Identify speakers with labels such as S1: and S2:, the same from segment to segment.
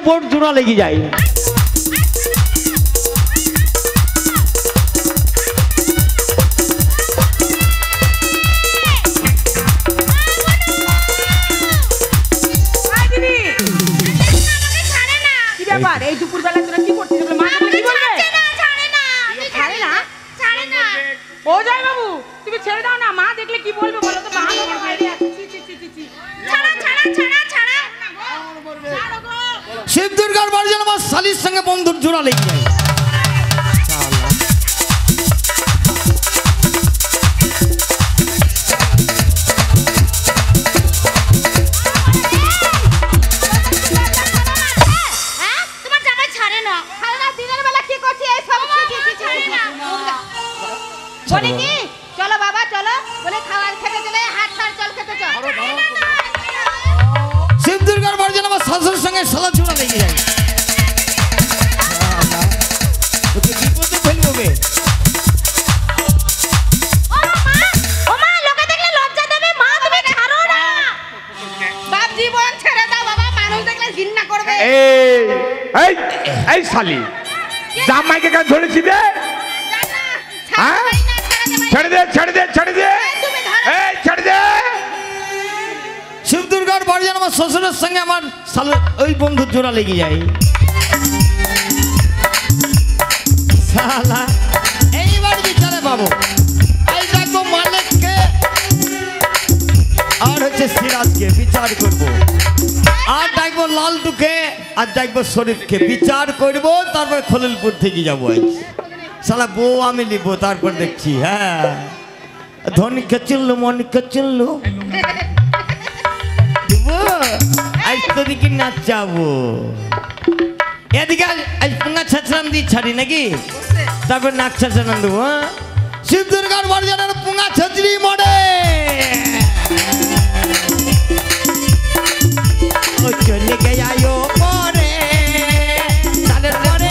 S1: Board জোড়া লেগে যায়।
S2: এই দুপুরবেলা তোরা কি করছিস? মা কি বলবে? ছাড়ে না। ও জয় বাবু, তুমি ছেড়ে দাও না, মা দেখলে কি বলবে বলো তো? মা আমার বাইরে আছে।
S1: শিব দুর্গার বাড়ি যেন আমার শালির সঙ্গে বন্ধুর জোড়া লেগে যায়।
S2: চলো বাবা চলো, বলে খাবার খেতে চলে, হাত ছাড়, চল খেতে চল।
S1: শিব দুর্গার বাড়ি যেন আমার শাশুড়ির সঙ্গে শালা জোড়া লেগে যায়। বিপদে ফেলবে।
S2: ও মা, লোকে দেখলে লজ্জা দেবে। মা তুমি ছাড়ো না। বাপ জীবন ছেড়ে দাও বাবা, মানুষ দেখলে ঘৃণা করবে।
S3: এই শালি, জামাইকে কেন ধরেছি রে? হ্যাঁ, ছেড়ে দে ছেড়ে দে ছেড়ে দে, এই ছেড়ে দে।
S1: শিব দুর্গার বাড়ি যেন আমার শ্বশুরের সঙ্গে আমার ওই বন্ধুর জোড়া লেগে যায়। শালা এইবার বিচারে পাবো। এই দেখবো মালিককে আর হচ্ছে সিরাজকে বিচার করব, আর দেখবো লালটুকে আর দেখবো শরীফকে বিচার করব। তারপর খলিলপুর থেকে যাবো। শালা বউ আমি নিব, তারপর দেখছি। হ্যাঁ, ধনীকে চিনলু, মনিকে চিনলু, নাচ যাবো। এদিকে পুঙ্গা ছাড়াম দিয়ে ছাড়ি নাকি, তারপর নাক ছাড়াম দেবো। শিব দুর্গার বাড়ি যেন পুঙ্গা ছাড়ি মরে চলে গেছো পরে তাদের পরে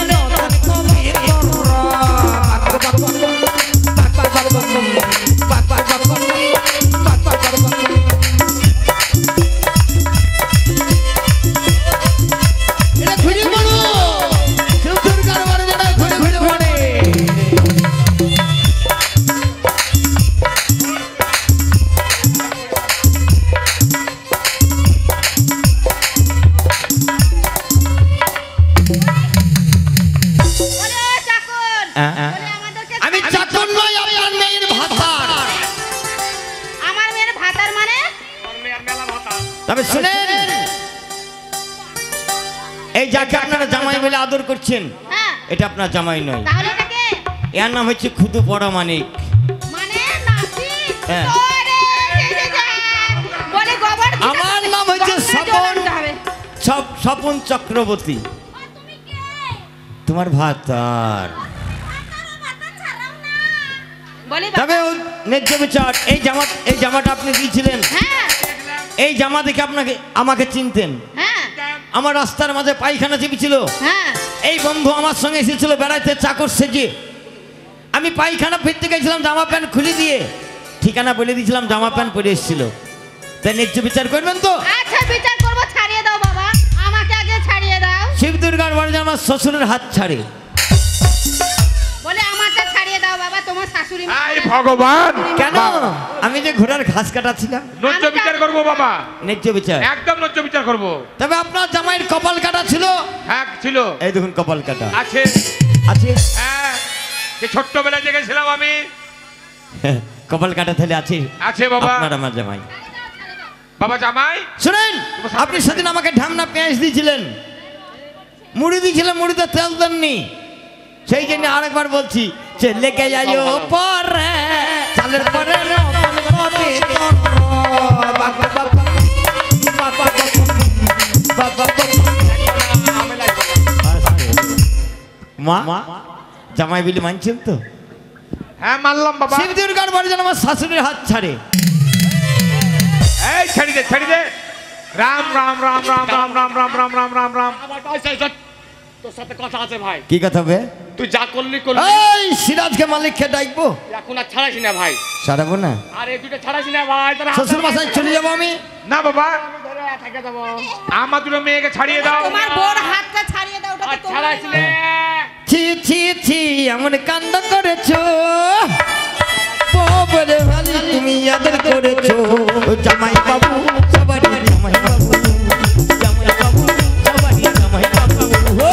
S1: আমি চাকর নই, আপনার মেয়ের ভাতার।
S2: আমার মেয়ের ভাতার মানে?
S1: তবে শুনেন, এই যাকে আপনারা জামাই বলে আদর করছেন, এটা আপনার জামাই নয়।
S2: তাহলে এটা কে?
S1: এর নাম হচ্ছে খুদু পরামানিক।
S2: মানে নাতি?
S1: হ্যাঁ।
S2: বলে গোবর।
S1: আমার নাম হচ্ছে স্বপন চক্রবর্তী। তোমার ভাতার। তবে ন্যায্য বিচার, এই জামাটা আপনি দিয়েছিলেন, এই জামা দেখে আমাকে চিনতেন। আমার রাস্তার মাঝে পায়খানা চেপেছিল, এই বন্ধু আমার সঙ্গে এসেছিল বেড়াইতে চাকর সেজে। আমি পায়খানা ফিরতে গেছিলাম, জামা প্যান্ট খুলে দিয়ে ঠিকানা বলে দিয়েছিলাম, জামা প্যান্ট পরে এসেছিল। তাই ন্যায্য বিচার করবেন তো?
S2: আচ্ছা বিচার করবো, ছাড়িয়ে দাও বাবা, আমাকে আগে ছাড়িয়ে দাও।
S1: শিব দুর্গার বাড়ি আমার শ্বশুরের হাত ছাড়ে
S2: বলে আমারটা ছাড়িয়ে দাও বাবা, তোমার শাশুড়ি মা।
S3: আই ভগবান,
S1: কেন? আমি যে ঘোড়ার ঘাস কাটা ছিলাম।
S3: ন্যায্য বিচার করবো বাবা,
S1: ন্যায্য বিচার,
S3: একদম ন্যায্য বিচার করবো।
S1: তবে আপনার জামাইয়ের কপাল কাটা ছিল?
S3: হ্যাঁ ছিল।
S1: এই দেখুন কপাল কাটা
S3: আছে।
S1: আছে?
S3: হ্যাঁ, ছোট্টবেলায় দেখেছিলাম আমি।
S1: কপাল কাটা তাহলে আছে?
S3: আছে বাবা।
S1: আপনার আমার জামাই।
S3: বাবা জামাই
S1: শুনেন, আপনি সেদিন আমাকে ঢামনা পেঁয়াজ দিয়েছিলেন, মুড়ি দিয়েছিলেন, মুড়িতে তেল দেননি। সেই জন্য আরেকবার বলছি, লেগে যাইও পরে চালের পরে মা জামাই বিলি মানছেন তো?
S3: হ্যাঁ মানলাম বাবা।
S1: শিব দুর্গার বাড়ি যেন আমার শাশুড়ির হাত ছাড়ে।
S3: এই ছেড়ে দে ছেড়ে দে। রাম রাম রাম রাম রাম রাম রাম রাম রাম রাম রাম।
S4: তোর সাথে কথা আছে ভাই।
S1: কি কথা হবে?
S4: তুই যা করলি করলি।
S1: এই সিরাজকে মালিককে ডাকবো।
S4: এখন আর ছাড়াইস না ভাই।
S1: ছাড়াবো না?
S4: আরে দুটো ছাড়াইস না ভাই।
S1: শ্বশুর বাসায় চলে যাবো আমি।
S3: না বাবা,
S4: থেকে দেবো
S3: আমার দুটো মেয়েকে ছাড়িয়ে দাও।
S2: তোমার বোর হাতটা ছাড়িয়ে দাও, ওটা
S4: আর
S2: তো তোমার
S4: ছাড়াইছিলে
S1: ছি ছি ছি এমন কাণ্ড করেছো বলে ভালি তুমি আদর করেছো জামাই বাবু সবারই জামাই বাবু জামাই বাবু সবারই জামাই বাবু ও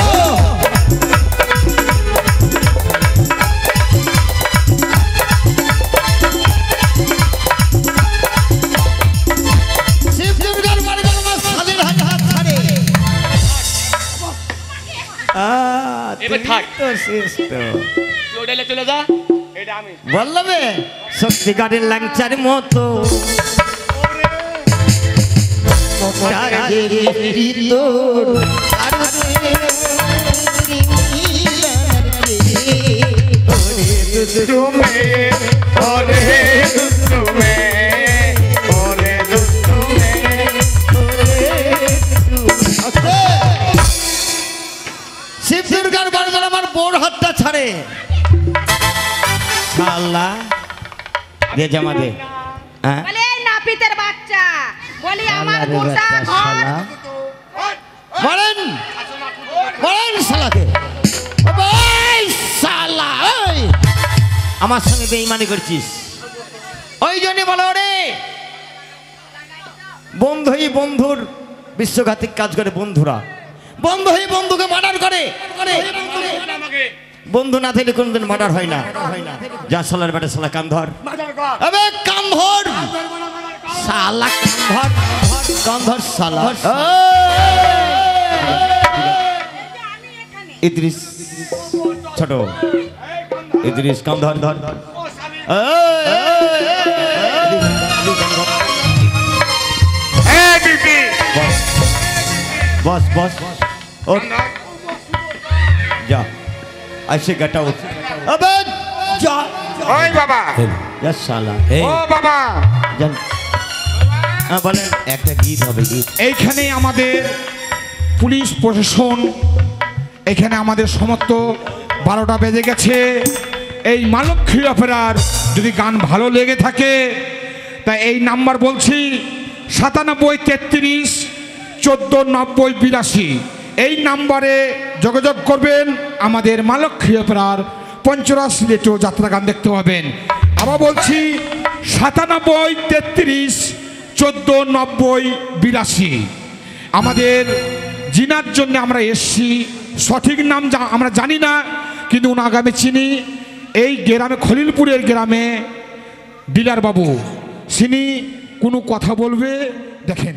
S1: শিব দুর্গার মার্গের মাস শালীর হাত ছাড়ে
S4: এবার থাক।
S1: তো শ্রেষ্ঠ
S4: তুই ওটাইলে চলে যা, এটা আমি
S1: বলবে সত্যিকারের ল্যাংচার মতো শিব দুর্গার বারবার আমার বোর হাতটা ছাড়ে শালা দে জামা দে হ্যাঁ
S2: বলে এই নাপিতের বাচ্চা, বলি আমার
S1: আল্লাহরে
S2: গোটা
S1: বাচ্চা
S2: ঘর
S1: শালা বলেন বলেন শালাকে ওই শালা ওই আমার সঙ্গে বেঈমানি করছিস ওই জন্য বলো রে বন্ধুই বন্ধুর বিশ্বঘাতিক কাজ করে বন্ধুরা বন্ধুই বন্ধুকে মার্ডার করে
S4: আমাকে
S1: বন্ধু না থাকলে কোনদিন মার্ডার হয় না যা শালার বেটা শালা কান ধর আবে কান ধর শালা কান ধর শালা ইদ্রিস ছোট ইদ্রিস কান ধর ধর বস বস ওঠ যা ऐसे गटा उठ अबे जा
S3: ওই বাবা,
S1: या साला
S3: ও বাবা,
S1: জান বলেন একটা গীত হবে গীত
S3: এইখানে আমাদের পুলিশ প্রশাসন, এখানে আমাদের সমস্ত 12টা বেজে গেছে। এই মালক্ষী অপেরার যদি গান ভালো লেগে থাকে তা এই নাম্বার বলছি 97 33 14 90 82 এই নাম্বারে যোগাযোগ করবেন। আমাদের মালক্ষী অপেরার পঞ্চরাস সিলেটও যাত্রা গান দেখতে পাবেন। আবার বলছি 97 33 14 90 82 আমাদের জিনার জন্য আমরা এসছি। সঠিক নাম আমরা জানি না, কিন্তু ওনাকে আমি চিনি। এই গ্রামে খলিলপুরের গ্রামে ডিলার বাবু, তিনি কোনো কথা বলবে দেখেন।